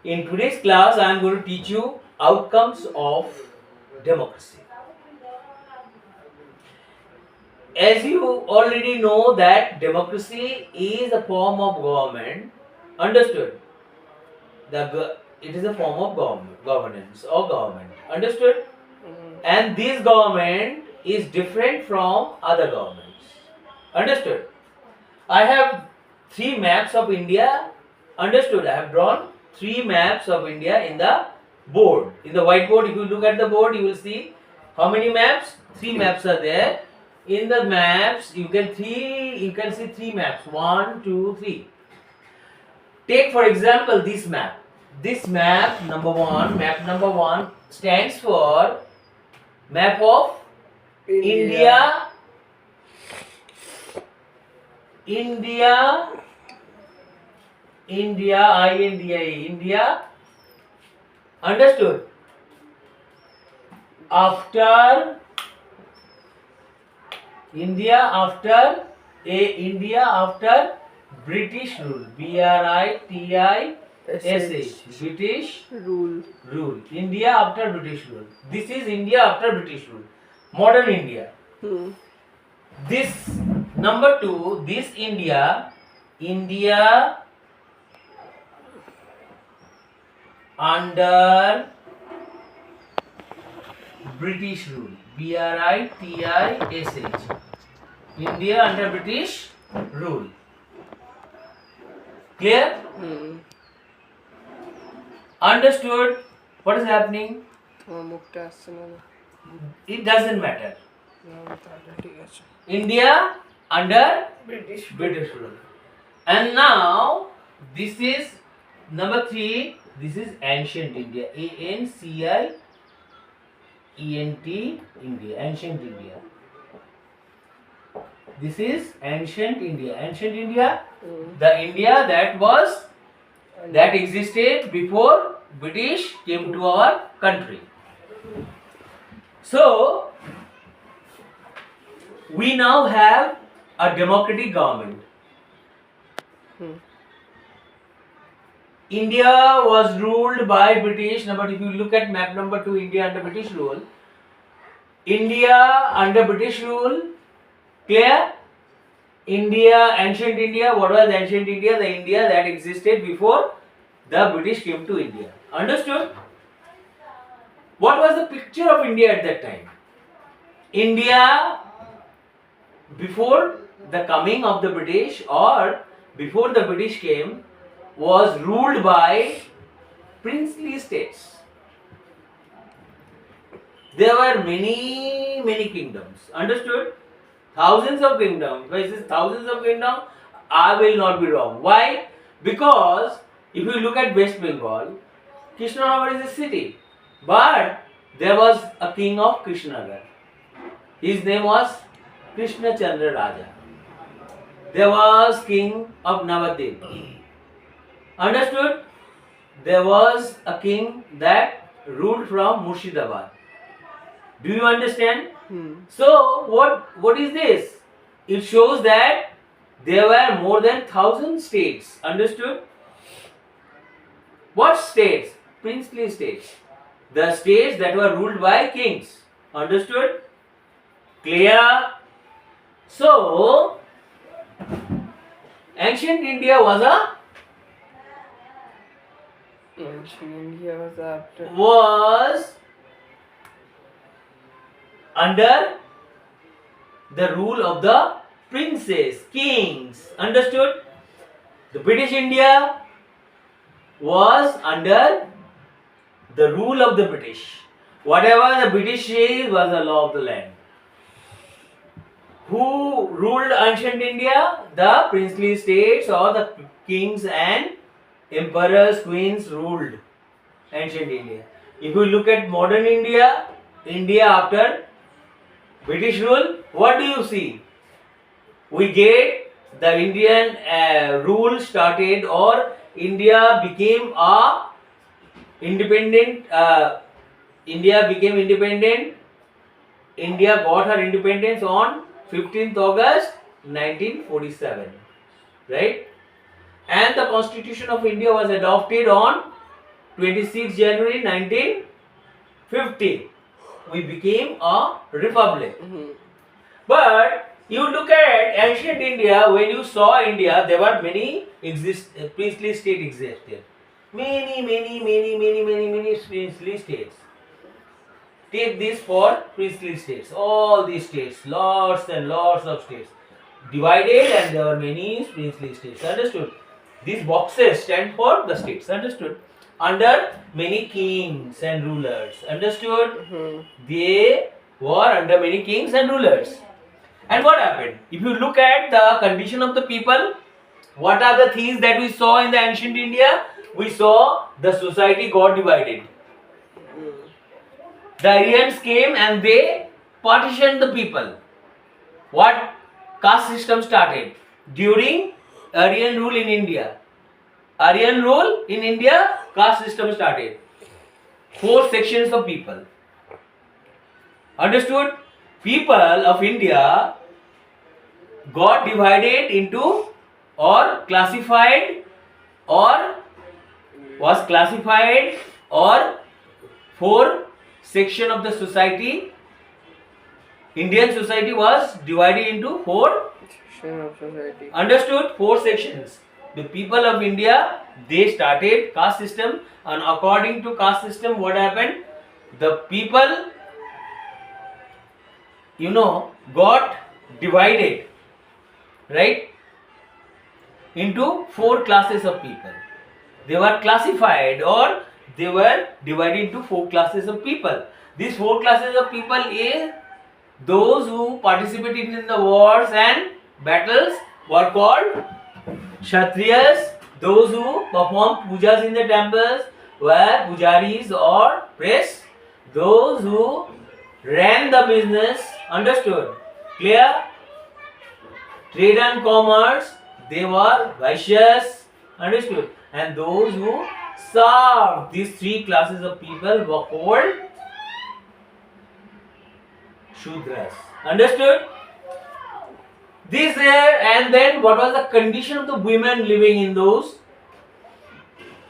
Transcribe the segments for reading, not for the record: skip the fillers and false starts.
In today's class, I am going to teach you outcomes of democracy. As you already know that democracy is a form of government, understood? It is a form of governance or government, understood? And this government is different from other governments, understood? I have three maps of India, understood? I have drawn three maps of India in the board. In the whiteboard, if you look at the board, you will see how many maps? Three maps are there. In the maps, you can see three maps. 1, 2, 3. Take for example this map. This map number one stands for map of India, India, India, understood? After India after British rule, BRITISH, British rule. India after British rule. This is India after British rule. Modern India. This number 2, this India under British rule, BRITISH, India under British rule. Clear? Understood what is happening? It doesn't matter. India under British rule. And now this is number 3. This is ancient India. ANCIENT India. Ancient India. This is ancient India. Ancient India, the India that existed before British came to our country. So we now have a democratic government. India was ruled by British. But if you look at map number 2, India under British rule. India under British rule. Clear? India, ancient India. What was ancient India? The India that existed before the British came to India. Understood? What was the picture of India at that time? India before the coming of the British or before the British came was ruled by princely states. There were many kingdoms. Understood? Thousands of kingdoms. If I say thousands of kingdoms, I will not be wrong. Why? Because if you look at West Bengal, Krishnanagar is a city. But there was a king of Krishnanagar. His name was Krishna Chandra Raja. There was king of Navadvip. Understood? There was a king that ruled from Murshidabad. Do you understand? So what is this? It shows that there were more than 1,000 states. Understood? What states? Princely states. The states that were ruled by kings. Understood? Clear? So ancient India was under the rule of the princes, kings. Understood? The British India was under the rule of the British. Whatever the British says was the law of the land. Who ruled ancient India? The princely states or the kings and emperors, queens ruled ancient India. If you look at modern India, India after British rule, what do you see? We get the Indian rule started, or India became independent. India became independent. India got her independence on 15th August 1947, right? And the Constitution of India was adopted on 26 January 1950. We became a republic. But you look at ancient India, when you saw India, there were many priestly states existed. Many priestly states. Take this for priestly states. All these states, lots and lots of states. Divided, and there were many priestly states. Understood? These boxes stand for the states. Understood? Under many kings and rulers. Understood? They were under many kings and rulers. And what happened? If you look at the condition of the people, what are the things that we saw in the ancient India? We saw the society got divided. The Aryans came and they partitioned the people. What caste system started? During Aryan rule in India. Aryan rule in India, caste system started. 4 sections of people. Understood? People of India got divided into or classified or was classified or 4 section of the society. Indian society was divided into 4 section of society. Understood? 4 sections. The people of India, they started caste system, and according to caste system, what happened? The people, got divided, right, into 4 classes of people. They were classified or they were divided into 4 classes of people. These 4 classes of people are those who participated in the wars and battles were called Kshatriyas. Those who performed pujas in the temples were pujaris or priests. Those who ran the business, understood? Clear? Trade and commerce, they were Vaishyas, understood? And those who served, these 3 classes of people were called Shudras. Understood? This here, and then what was the condition of the women living in those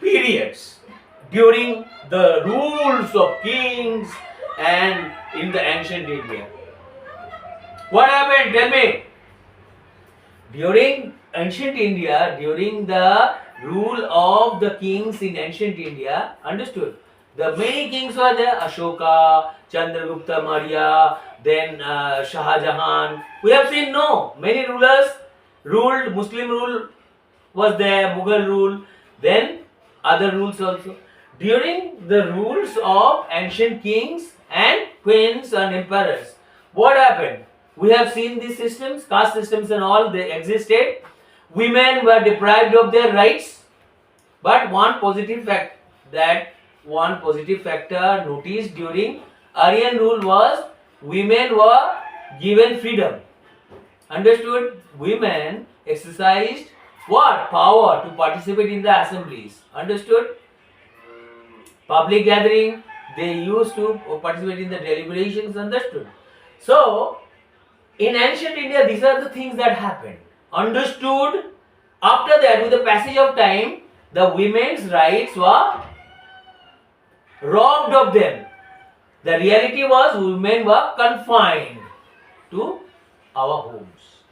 periods during the rules of kings and in the ancient India? What happened? Tell me. During ancient India, during the rule of the kings in ancient India, understood? The many kings were there: Ashoka, Chandragupta Maurya, then Shah Jahan. We have seen many rulers ruled. Muslim rule was there, Mughal rule, then other rules also. During the rules of ancient kings and queens and emperors, what happened? We have seen these systems, caste systems and all, they existed. Women were deprived of their rights, but one positive factor noticed during Aryan rule was women were given freedom. Understood? Women exercised what? Power to participate in the assemblies. Understood? Public gathering, they used to participate in the deliberations. Understood? So, in ancient India, these are the things that happened. Understood? After that, with the passage of time, the women's rights were robbed of them. The reality was women were confined to our homes.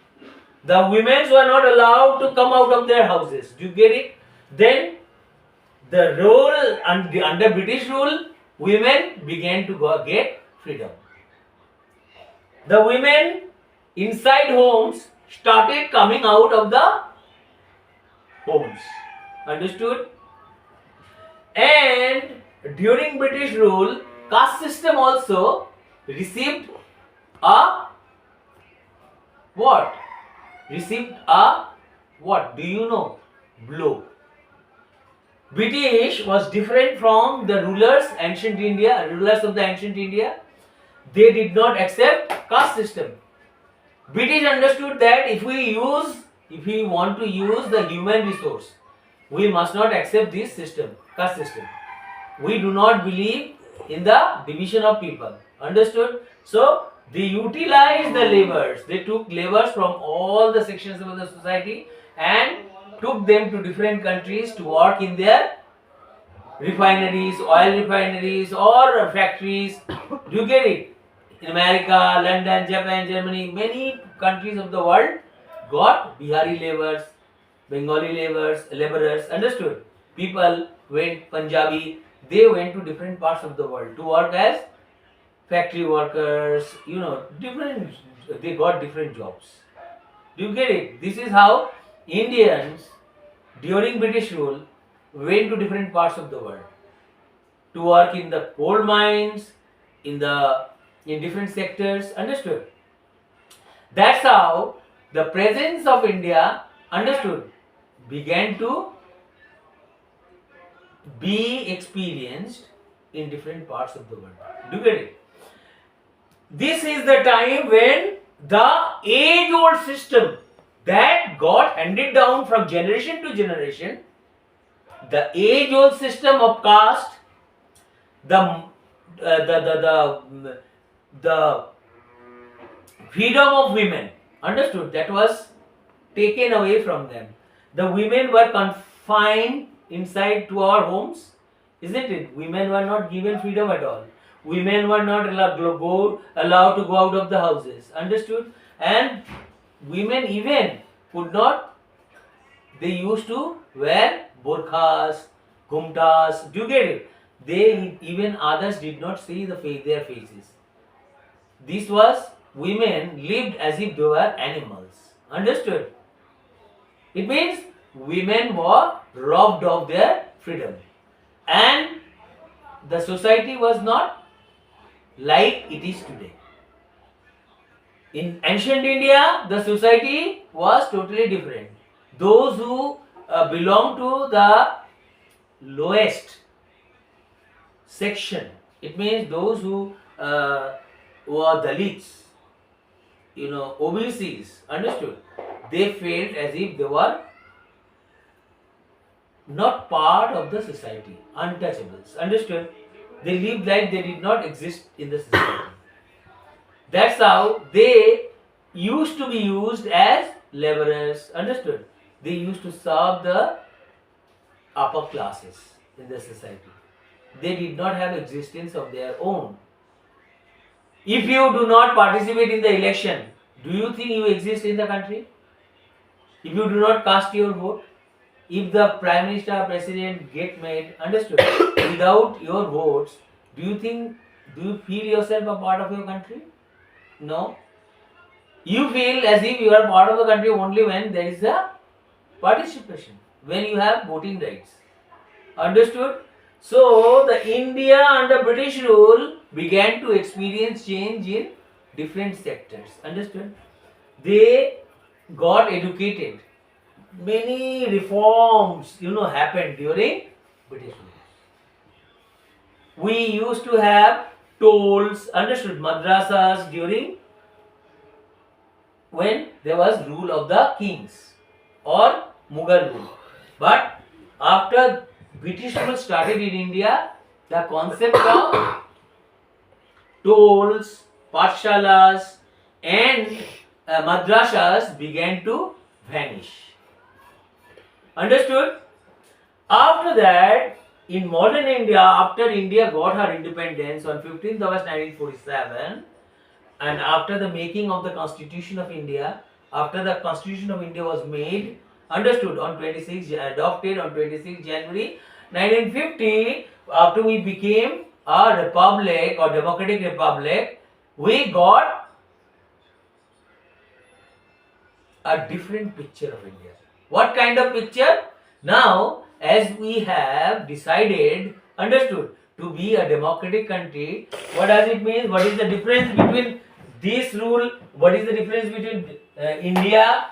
The women were not allowed to come out of their houses. Do you get it? Then the role under British rule, women began to get freedom. The women inside homes started coming out of the homes. Understood? And during British rule, caste system also received a what? Received a what? Do you know? Blow. British was different from the rulers of the ancient India. They did not accept caste system. British understood that if we want to use the human resource, we must not accept this system, caste system. We do not believe in the division of people. Understood? So they utilized the laborers. They took laborers from all the sections of the society and took them to different countries to work in their refineries, oil refineries or factories. Do you get it? In America, London, Japan, Germany, many countries of the world got Bihari laborers, Bengali laborers, understood? People went, Punjabi, they went to different parts of the world to work as factory workers, different, they got different jobs. Do you get it? This is how Indians during British rule went to different parts of the world to work in the coal mines, in different sectors, understood? That's how the presence of India, understood, began to be experienced in different parts of the world. Do you get it? This is the time when the age-old system that got handed down from generation to generation, the age-old system of caste, the freedom of women, understood, that was taken away from them. The women were confined inside to our homes, isn't it? Women were not given freedom at all. Women were not allowed to go out of the houses, understood? And women even could not, they used to wear burqas, ghumtas, do you get it? They, even others did not see their faces. This was, women lived as if they were animals, understood? It means women were robbed of their freedom, and the society was not like it is today. In ancient India, the society was totally different. Those who belong to the lowest section, it means those who are Dalits, OBCs, understood? They felt as if they were not part of the society, untouchables, understood? They lived like they did not exist in the society. That's how they used to be used as laborers, understood? They used to serve the upper classes in the society. They did not have existence of their own. If you do not participate in the election, do you think you exist in the country? If you do not cast your vote, if the Prime Minister or President get made, understood, without your votes, do you feel yourself a part of your country? No. You feel as if you are part of the country only when there is a participation, when you have voting rights. Understood? So, the India under British rule began to experience change in different sectors. Understood? They got educated. Many reforms, happened during British rule. We used to have tolls, understood, madrasas during when there was rule of the kings or Mughal rule. But after British rule started in India, the concept of tolls, pathshalas and madrasas began to vanish. Understood? After that, in modern India, after India got her independence on 15th August 1947, and after the making of the Constitution of India, after the Constitution of India was made, understood, adopted on 26 January 1950, after we became a republic or democratic republic, we got a different picture of India. What kind of picture? Now, as we have decided, understood, to be a democratic country, what does it mean? What is the difference between this rule? What is the difference between India?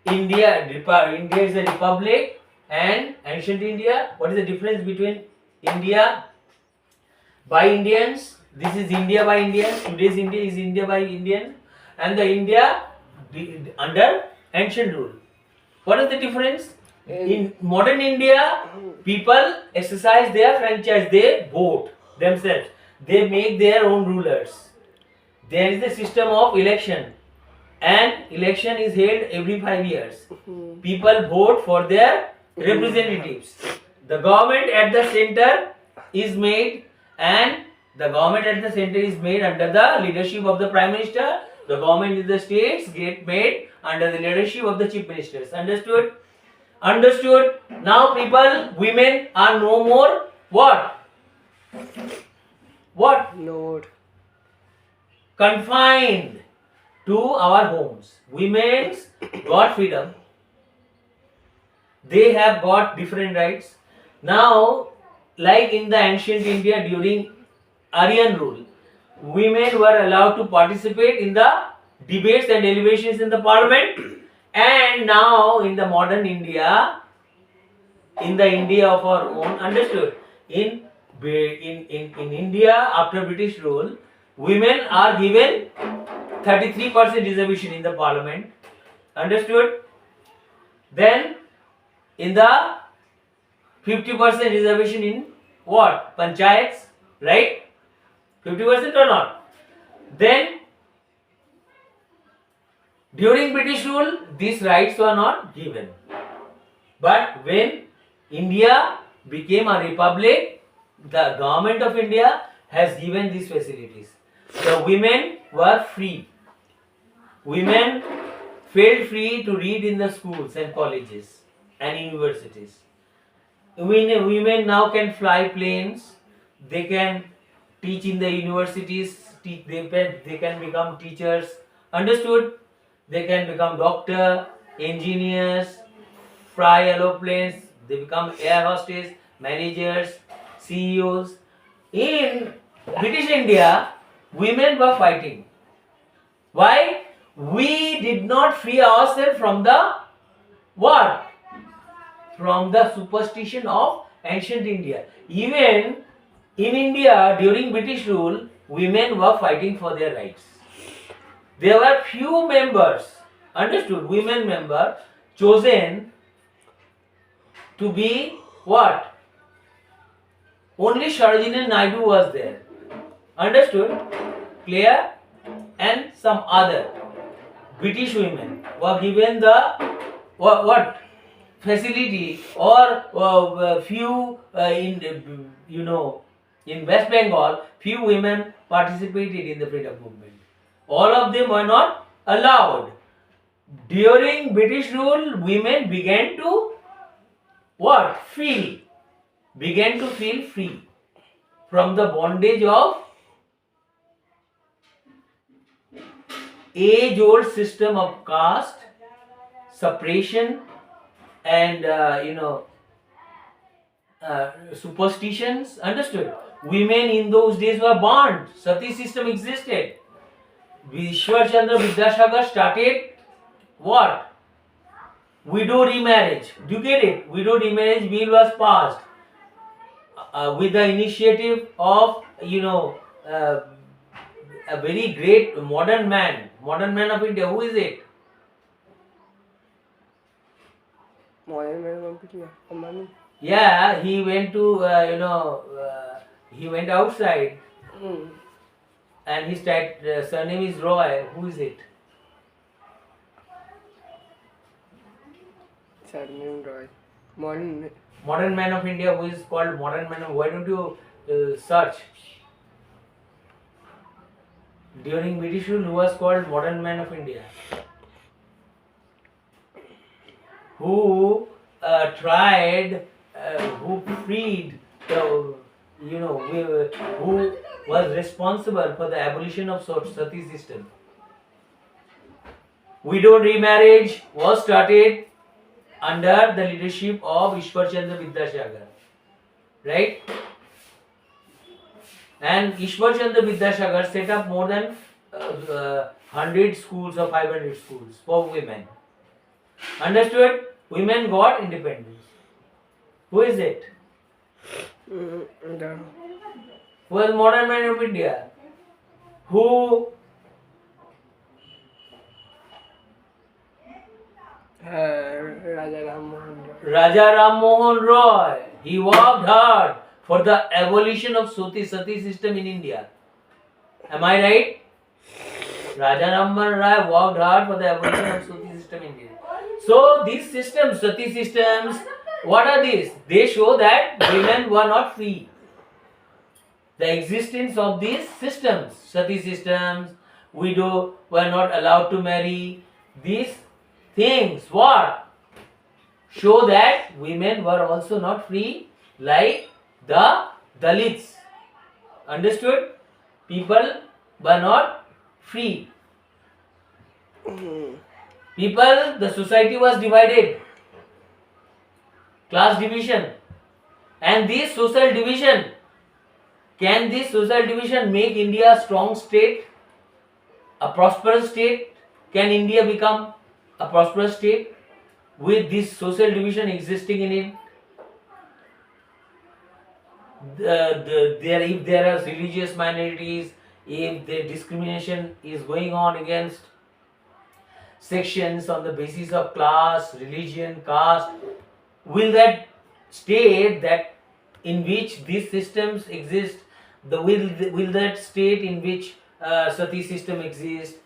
India is a republic and ancient India. What is the difference between India by Indians? This is India by Indians. Today's India is India by Indian, and the India under ancient rule. What is the difference? In modern India, people exercise their franchise. They vote themselves. They make their own rulers. There is a system of election, and election is held every 5 years. People vote for their representatives. The government at the center is made, and the government at the center is made under the leadership of the Prime Minister. The government in the states get made under the leadership of the Chief Ministers. Understood? Understood? Now people, women are no more what? What? Lord. Confined to our homes. Women got freedom. They have got different rights. Now, like in the ancient India during Aryan rule, women were allowed to participate in the debates and deliberations in the parliament. And now in the modern India, in the India of our own, understood, in India after British rule, women are given 33% reservation in the parliament. Understood? Then in the 50% reservation in what? Panchayats, right? 50% or not? Then during British rule, these rights were not given. But when India became a republic, the government of India has given these facilities. The women were free. Women felt free to read in the schools and colleges and universities. Women now can fly planes. They can teach in the universities. They can become teachers. Understood? They can become doctor, engineers, fly aeroplanes. They become air hostess, managers, CEOs. In British India, women were fighting. Why? We did not free ourselves from the what? From the superstition of ancient India. Even in India during British rule, women were fighting for their rights. There were few members, understood, women member chosen to be what? Only Sarojini Naidu was there. Understood? Clear? And some other British women were given the what facility, or few in West Bengal, few women participated in the freedom movement. All of them were not allowed. During British rule, women began to what? Began to feel free from the bondage of age-old system of caste, suppression, and superstitions. Understood? Women in those days were burned. Sati system existed. Ishwar Chandra Vidyasagar started what? Widow remarriage. Do you get it? Widow remarriage bill was passed with the initiative of a very great modern man of India. Who is it? Modern man of India. Ambani. Yeah, he went to he went outside, and his surname is Roy. Who is it? Surname Roy. Modern man of India. Who is called modern man of? Why don't you search? During British rule, who was called modern man of India? Who tried, who freed the, who was responsible for the abolition of sati system. Widow remarriage was started under the leadership of Ishwar Chandra Vidyasagar, right? And Ishwar Chandra Vidyasagar set up more than 100 schools or 500 schools for women. Understood? Women got independence. Who is it? Who was modern man of India? Who? Raja Ram Mohan Roy. Raja Ram Mohan Roy. He worked hard for the abolition of sati system in India. Am I right? Raja Ram Mohan Roy worked hard for the abolition of sati system in India. So these systems, sati systems, What are these? They show that women were not free. The existence of these systems, sati systems, widow were not allowed to marry. These things, what? Show that women were also not free like the Dalits. Understood? People were not free. People, the society was divided. Class division. And this social division, can this social division make India a strong state? A prosperous state? Can India become a prosperous state with this social division existing in it? If there are religious minorities, if the discrimination is going on against sections on the basis of class, religion, caste, will that state that in which these systems exist, will that state in which sati system exists,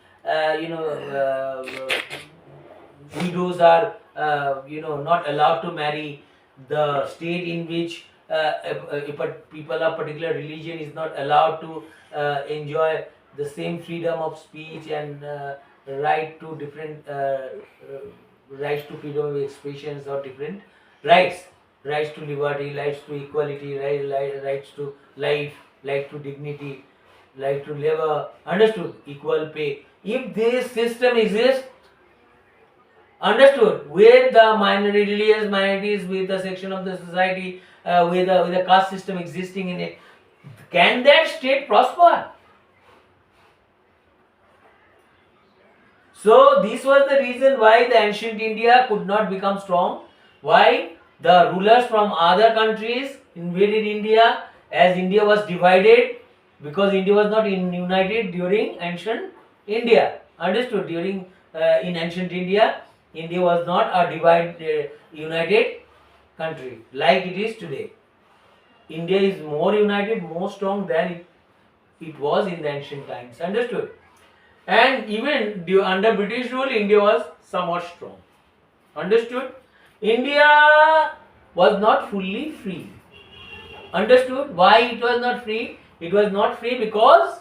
widows are not allowed to marry, the state in which people of particular religion is not allowed to enjoy the same freedom of speech and right to different rights to freedom of expressions or different rights to liberty, rights to equality, rights to life, right to dignity, right to labor, understood, equal pay. If this system exists, understood, with the religious minorities, with the section of the society, with the caste system existing in it, can that state prosper? So this was the reason why the ancient India could not become strong. Why? The rulers from other countries invaded India as India was divided, because India was not united during ancient India. Understood? During in ancient India, India was not a united country like it is today. India is more united, more strong than it was in the ancient times. Understood? And even under British rule, India was somewhat strong. Understood? India was not fully free. Understood? Why it was not free? It was not free because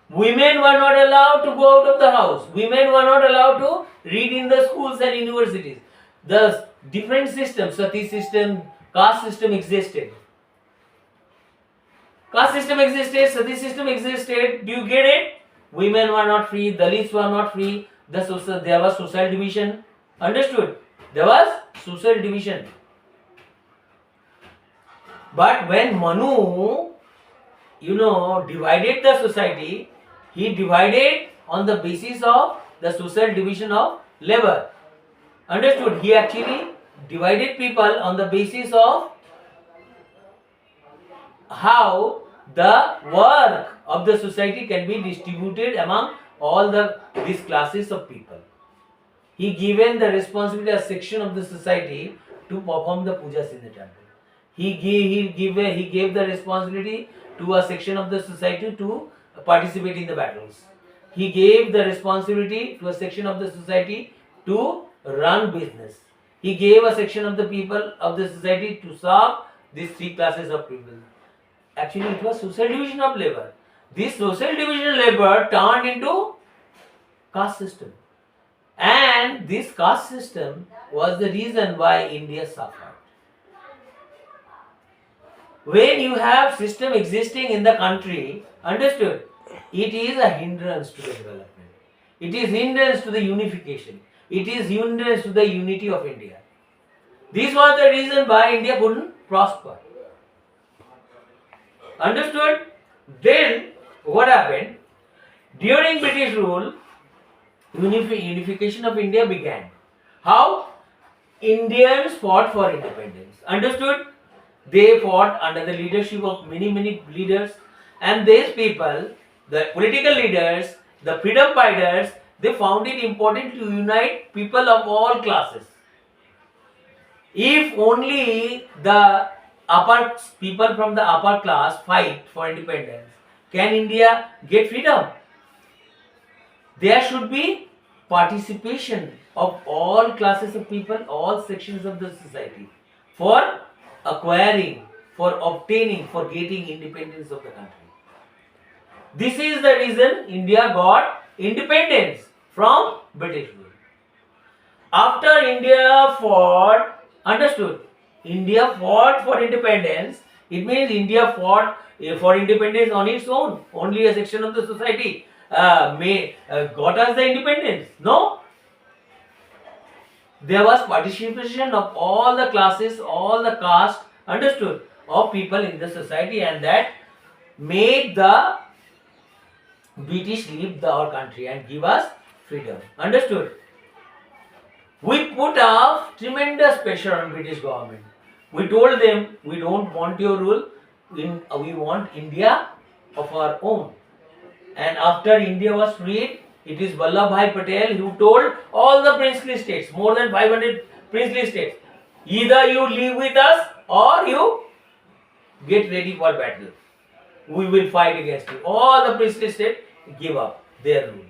women were not allowed to go out of the house. Women were not allowed to read in the schools and universities. The different systems, sati system, caste system existed. Caste system existed, sati system existed. Do you get it? Women were not free, Dalits were not free. There was social division. Understood? There was social division. But when Manu, divided the society, he divided on the basis of the social division of labor. Understood? He actually divided people on the basis of how the work of the society can be distributed among all these classes of people. He given the responsibility a section of the society to perform the pujas in the temple. He gave the responsibility to a section of the society to participate in the battles. He gave the responsibility to a section of the society to run business. He gave a section of the people of the society to serve these three classes of people. Actually, it was social division of labor. This social division of labor turned into caste system. And this caste system was the reason why India suffered. When you have system existing in the country, understood, it is a hindrance to the development. It is hindrance to the unification. It is hindrance to the unity of India. This was the reason why India couldn't prosper. Understood? Then what happened? During British rule, unification of India began. How? Indians fought for independence. Understood? They fought under the leadership of many leaders, and these people, the political leaders, the freedom fighters, they found it important to unite people of all classes. If only the upper people from the upper class fight for independence, can India get freedom? There should be participation of all classes of people, all sections of the society, for acquiring, for obtaining, for getting independence of the country. This is the reason India got independence from British rule. After India fought, understood, India fought for independence, it means India fought for independence on its own. Only a section of the society got us the independence. No, there was participation of all the classes, all the caste, understood, of people in the society, and that made the British leave our country and give us freedom. Understood? We put up tremendous pressure on British government. We told them we don't want your rule. We want India of our own. And after India was freed, it is Vallabhbhai Patel who told all the princely states, more than 500 princely states, either you live with us or you get ready for battle. We will fight against you. All the princely states give up their rule.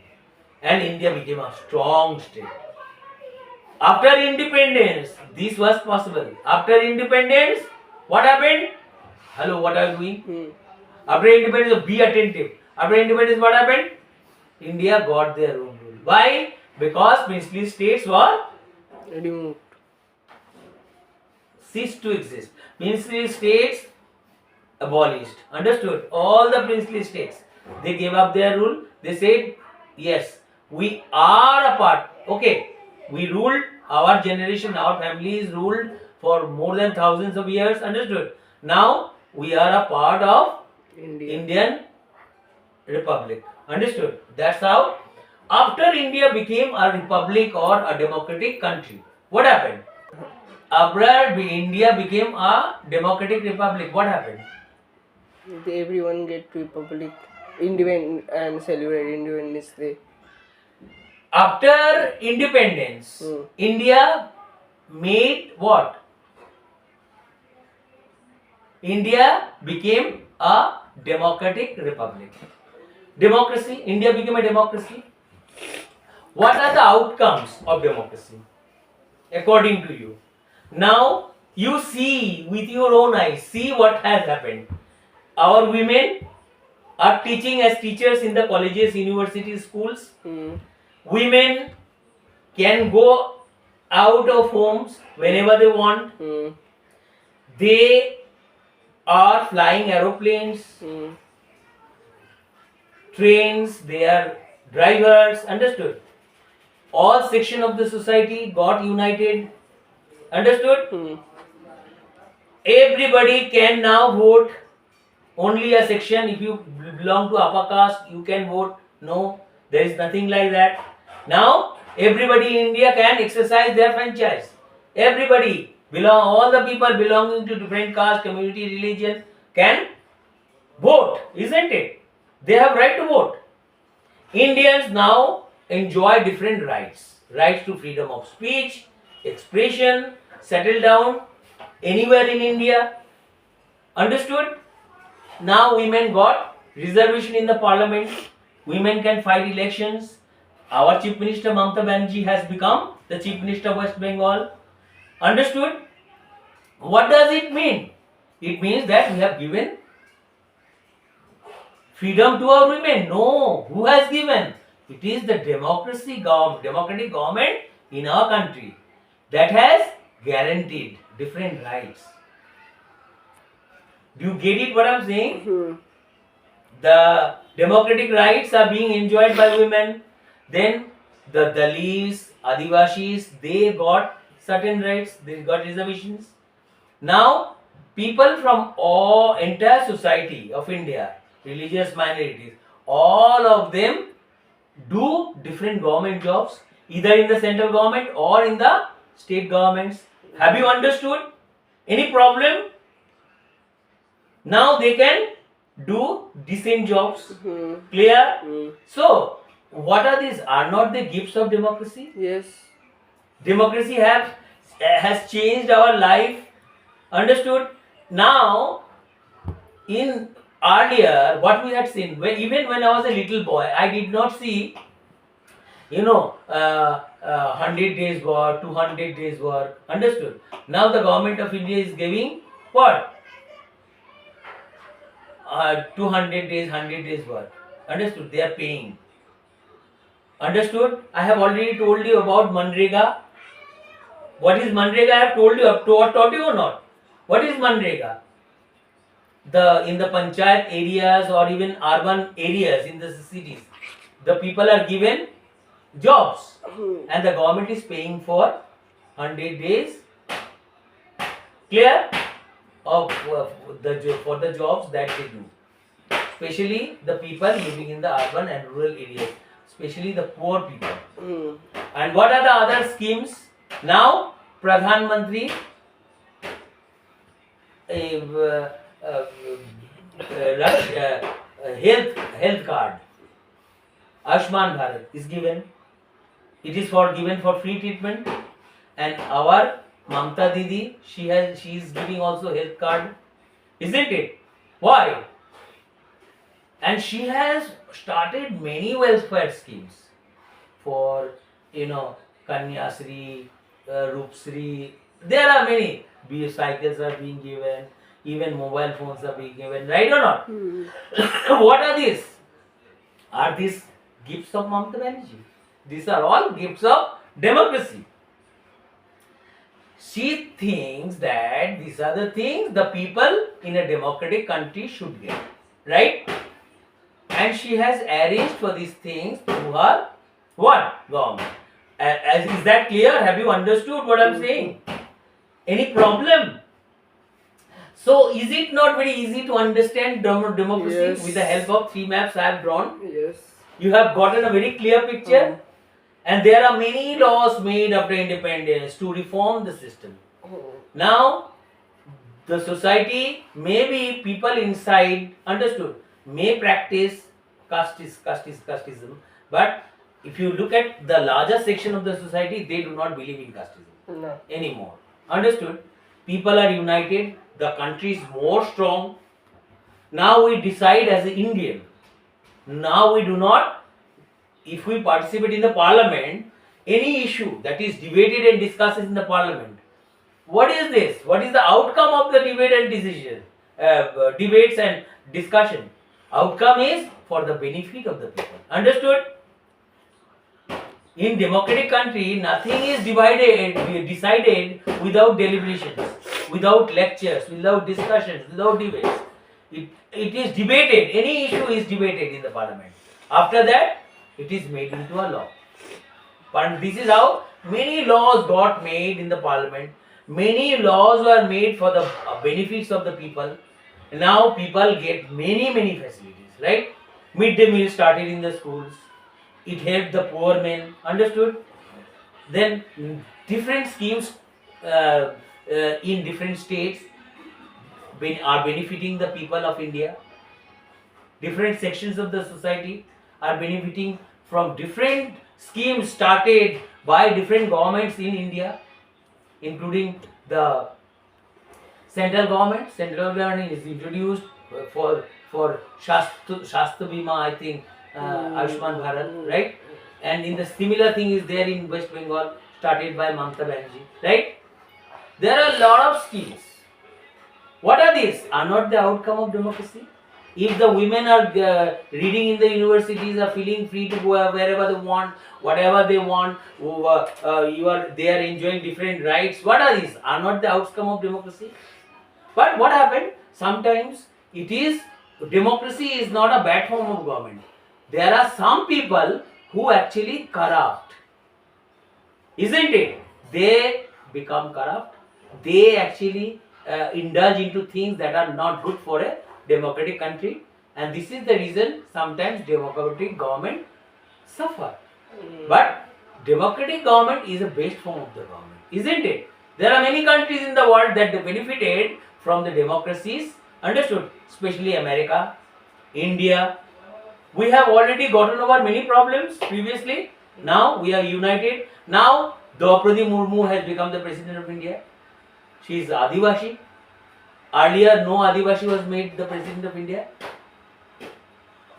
And India became a strong state. After independence, this was possible. After independence, what happened? Hello, what are you doing? After independence, be attentive. After independence, what happened? India got their own rule. Why? Because princely states were removed. Ceased to exist. Princely states abolished. Understood? All the princely states, they gave up their rule. They said, yes, we are a part. Okay, we ruled, our generation, our families ruled for more than thousands of years. Understood? Now we are a part of Indian Republic. Understood? That's how. After India became a republic or a democratic country, what happened? After India became a democratic republic, what happened? Everyone get republic, independent, and celebrate Independence Day. After independence, India made what? India became a democratic republic. Democracy, India became a democracy. What are the outcomes of democracy according to you? Now you see with your own eyes, see what has happened. Our women are teaching as teachers in the colleges, universities, schools. Women can go out of homes whenever they want. They are flying aeroplanes, trains, they are drivers. Understood? All section of the society got united. Understood? Everybody can now vote. Only a section, if you belong to upper caste, you can vote. No, there is nothing like that. Now everybody in India can exercise their franchise. Everybody, all the people belonging to different caste, community, religion can vote, isn't it? They have right to vote. Indians now enjoy different rights. Rights to freedom of speech, expression, settle down anywhere in India. Understood? Now women got reservation in the parliament. Women can fight elections. Our Chief Minister Mamata Banerjee has become the Chief Minister of West Bengal. Understood? What does it mean? It means that we have given freedom to our women. No, who has given? It is the democratic government in our country that has guaranteed different rights. Do you get it what I am saying? The democratic rights are being enjoyed by women. Then the Dalits, Adivashis, they got certain rights, they got reservations. Now people from entire society of India, religious minorities, all of them do different government jobs, either in the central government or in the state governments. Have you understood? Any problem? Now they can do decent jobs. Clear? So, what are these? Are not the gifts of democracy? Yes. Democracy has changed our life. Understood? Now, in earlier, what we had seen, even when I was a little boy, I did not see, 100 days work, 200 days work. Understood? Now the government of India is giving what? 200 days, 100 days work. Understood? They are paying. Understood? I have already told you about Manrega. What is Manrega? I have told you. I have taught you or not? What is Manrega? In the panchayat areas or even urban areas in the cities, the people are given jobs and the government is paying for 100 days. Clear? For the jobs that they do, especially the people living in the urban and rural areas, especially the poor people. And what are the other schemes? Now Pradhan Mantri health card, Ayushman Bharat is given. It is given for free treatment, and our Mamta Didi, she is giving also health card, isn't it? Why? And she has started many welfare schemes for Kanyasri, Rupsri. There are many. Cycles are being given, even mobile phones are being given, right or not? What are these? Are these gifts of Mamata Banerjee? These are all gifts of democracy. She thinks that these are the things the people in a democratic country should get, right? And she has arranged for these things through her what? Government. Is that clear? Have you understood what I am saying? Any problem? So is it not very easy to understand democracy? Yes. With the help of 3 maps I have drawn? Yes. You have gotten a very clear picture. And there are many laws made after independence to reform the system. Now, the society, maybe people inside, understood, may practice casteism, but if you look at the larger section of the society, they do not believe in casteism anymore. Understood? People are united, the country is more strong. Now we decide as an Indian. Now we do not, if we participate in the parliament, any issue that is debated and discussed in the parliament, what is this? What is the outcome of the debate and decision? Debates and discussion. Outcome is for the benefit of the people. Understood? In democratic country, nothing is decided without deliberations, without lectures, without discussions, without debates. It is debated. Any issue is debated in the parliament. After that, it is made into a law. But this is how many laws got made in the parliament. Many laws were made for the benefits of the people. Now people get many facilities, right? Midday meal started in the schools. It helped the poor men. Understood? Then different schemes in different states are benefiting the people of India. Different sections of the society are benefiting from different schemes started by different governments in India, including the central government. Central government is introduced for Shastra Bima, I think, Ayushman Bharat, right? And in the similar thing is there in West Bengal, started by Mamata Banerjee, right? There are a lot of schemes. What are these? Are not the outcome of democracy? If the women are reading in the universities, are feeling free to go wherever they want, whatever they want, they are enjoying different rights. What are these? Are not the outcome of democracy? But what happened? Sometimes democracy is not a bad form of government. There are some people who actually corrupt. Isn't it? They become corrupt. They actually indulge into things that are not good for a democratic country, and this is the reason sometimes democratic government suffer. But democratic government is the best form of the government, isn't it? There are many countries in the world that benefited from the democracies. Understood? Especially America, India. We have already gotten over many problems previously. Now we are united. Now Draupadi Murmu has become the president of India. She is Adivashi. Earlier, no Adivashi was made the president of India.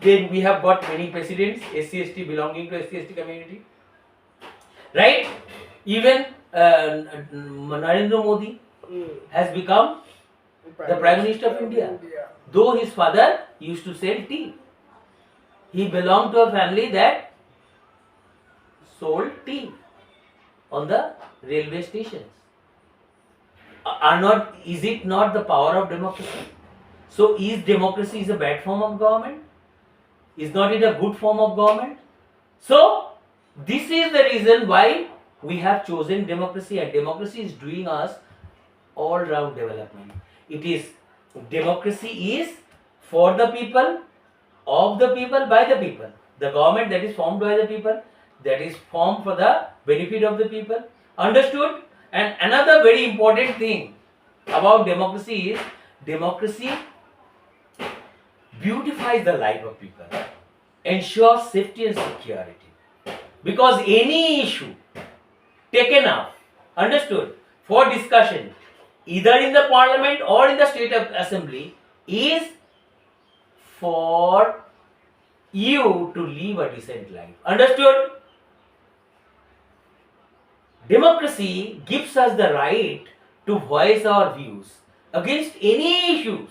Then we have got many presidents, SC/ST belonging to SC/ST community. right? Even Narendra Modi has become the Prime Minister of India. Though his father used to sell tea, he belonged to a family that sold tea on the railway stations. Is it not the power of democracy? So is democracy is a bad form of government? Is not it a good form of government? So this is the reason why we have chosen democracy, and democracy is doing us all round development. It is democracy is for the people, of the people, by the people. The government that is formed by the people, that is formed for the benefit of the people. Understood? And another very important thing about democracy is democracy beautifies the life of people, ensures safety and security. Because any issue taken up, understood, for discussion, either in the parliament or in the state assembly, is for you to live a decent life. Understood? Democracy gives us the right to voice our views against any issues.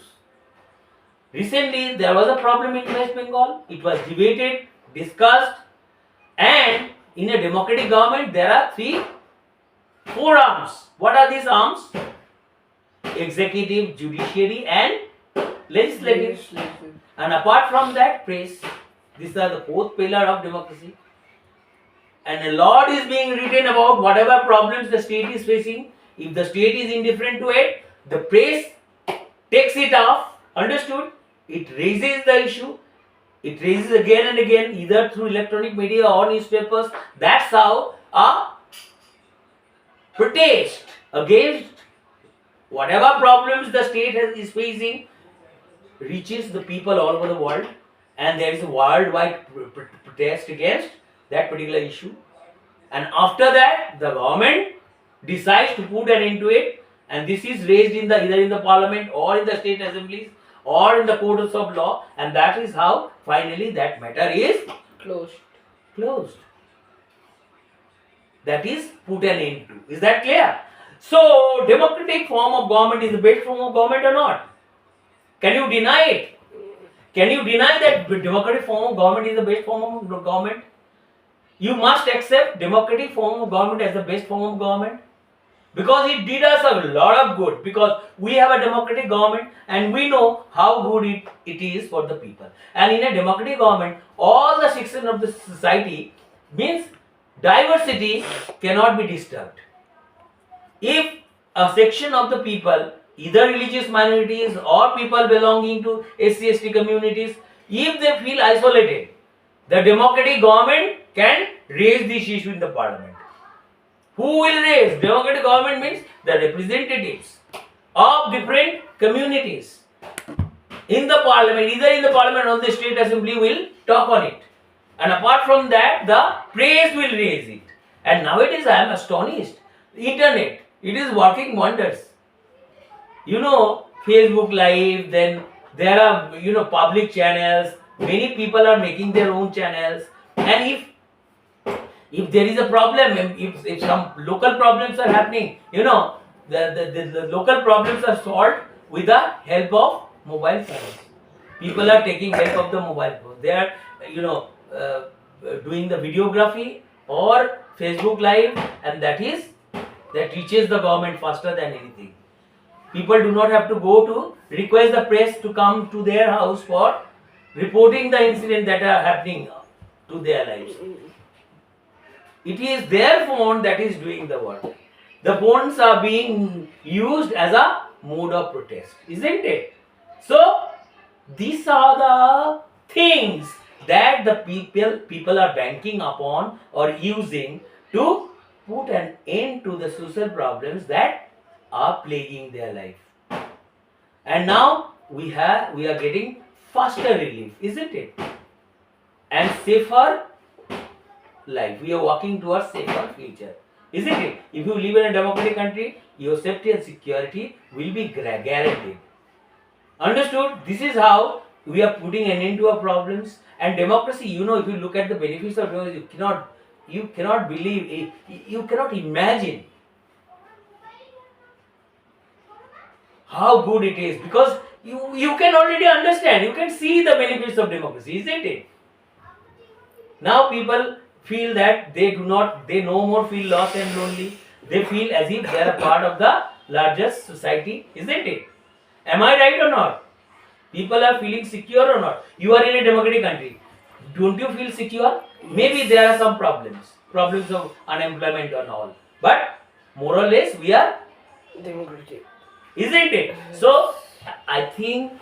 Recently, there was a problem in West Bengal. It was debated, discussed, and in a democratic government, there are four arms. What are these arms? Executive, judiciary, and legislative. And apart from that, press. These are the fourth pillar of democracy. And a lot is being written about whatever problems the state is facing. If the state is indifferent to it, the press takes it off. Understood? It raises the issue. It raises again and again, either through electronic media or newspapers. That's how a protest against whatever problems the state is facing reaches the people all over the world, and there is a worldwide protest against that particular issue. And after that, the government decides to put an end to it, and this is raised in either in the parliament or in the state assemblies or in the courts of law, and that is how finally that matter is closed. That is put an end to. Is that clear? So, democratic form of government is the best form of government or not? Can you deny it? Can you deny that democratic form of government is the best form of government? You must accept democratic form of government as the best form of government, because it did us a lot of good, because we have a democratic government and we know how good it is for the people. And in a democratic government, all the sections of the society, means diversity cannot be disturbed. If a section of the people, either religious minorities or people belonging to SC/ST communities, if they feel isolated, the democratic government can raise this issue in the parliament. Who will raise? Democratic government means the representatives of different communities in the parliament, either in the parliament or the state assembly, will talk on it. And apart from that, the press will raise it. And nowadays I am astonished. The internet, it is working wonders. Facebook Live, then there are, public channels. Many people are making their own channels. And if there is a problem, if some local problems are happening, the local problems are solved with the help of mobile phones. People are taking help of the mobile phone. They are, doing the videography or Facebook Live, and that reaches the government faster than anything. People do not have to go to request the press to come to their house for reporting the incident that are happening to their lives. It is their phone that is doing the work. The phones are being used as a mode of protest, isn't it? So, these are the things that the people are banking upon or using to put an end to the social problems that are plaguing their life. And now we are getting faster relief, isn't it? And safer life. We are walking towards safer future, isn't it? If you live in a democratic country, your safety and security will be guaranteed. Understood? This is how we are putting an end to our problems. And democracy, if you look at the benefits of democracy, you cannot you cannot believe, you cannot imagine how good it is, because you can already understand, you can see the benefits of democracy, isn't it? Now people feel that they no more feel lost and lonely. They feel as if they are a part of the largest society, isn't it? Am I right or not? People are feeling secure or not? You are in a democratic country. Don't you feel secure? Maybe there are some problems of unemployment and all. But more or less we are, Democratic. isn't it? So I think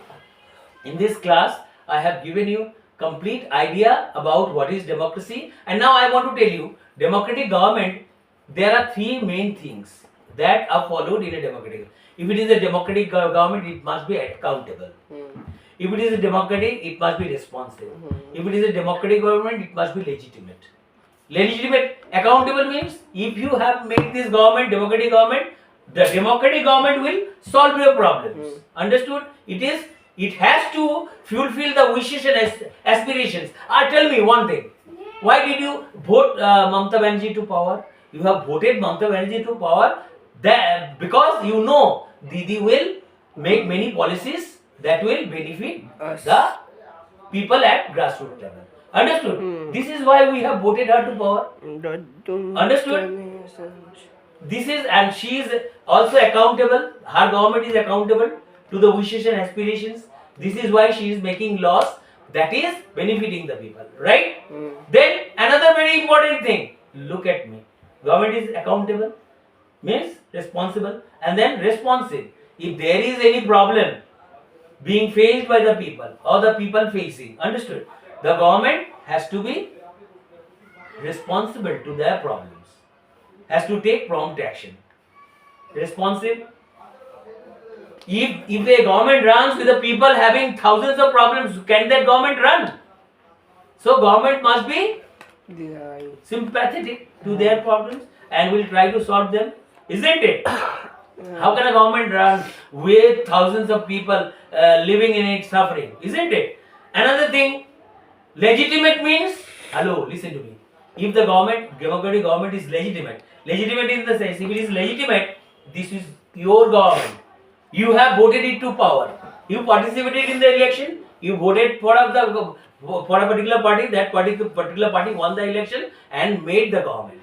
in this class I have given you complete idea about what is democracy, and now I want to tell you democratic government. There are three main things that are followed in a democratic. If it is a democratic government, it must be accountable. If it is a democratic, it must be responsive. If it is a democratic government, it must be legitimate. Legitimate, accountable means if you have made this government democratic government, the democratic government will solve your problems. Understood? It has to fulfill the wishes and aspirations. Tell me one thing. Why did you vote Mamata Banerjee to power? You have voted Mamata Banerjee to power because you know Didi will make many policies that will benefit Us. the people at grassroots level. Understood? This is why we have voted her to power. Understood? This is, and she is also accountable. Her government is accountable to the wishes and aspirations. This is why she is making laws that is benefiting the people, right? Then another very important thing. Look at me. Government is accountable, means responsible, and then responsive. If there is any problem being faced by the people or the people facing, understood? The government has to be responsible to their problems, has to take prompt action. Responsive. If a government runs with the people having thousands of problems, can that government run? So government must be sympathetic to their problems and will try to solve them, isn't it? How can a government run with thousands of people living in it suffering, isn't it? Another thing, legitimate means, hello, listen to me. If the government, democratic government is legitimate in the sense, if it is legitimate, this is your government. You have voted it to power. You participated in the election. You voted for a particular party. That particular party won the election and made the government.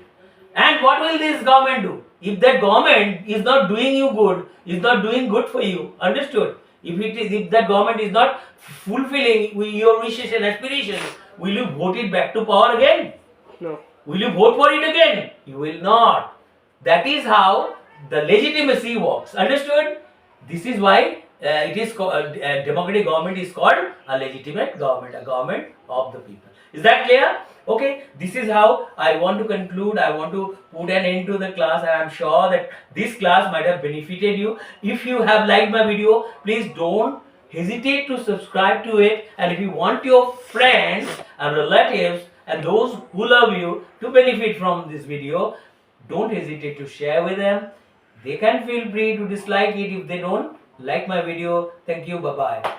And what will this government do? If that government is not doing you good, is not doing good for you, understood? If that government is not fulfilling your wishes and aspirations, will you vote it back to power again? No. Will you vote for it again? You will not. That is how the legitimacy works. Understood? This is why it is called, a democratic government is called a legitimate government, a government of the people. Is that clear? Okay, this is how I want to conclude. I want to put an end to the class, and I am sure that this class might have benefited you. If you have liked my video, please don't hesitate to subscribe to it. And if you want your friends and relatives and those who love you to benefit from this video, don't hesitate to share with them. They can feel free to dislike it if they don't like my video. Thank you. Bye-bye.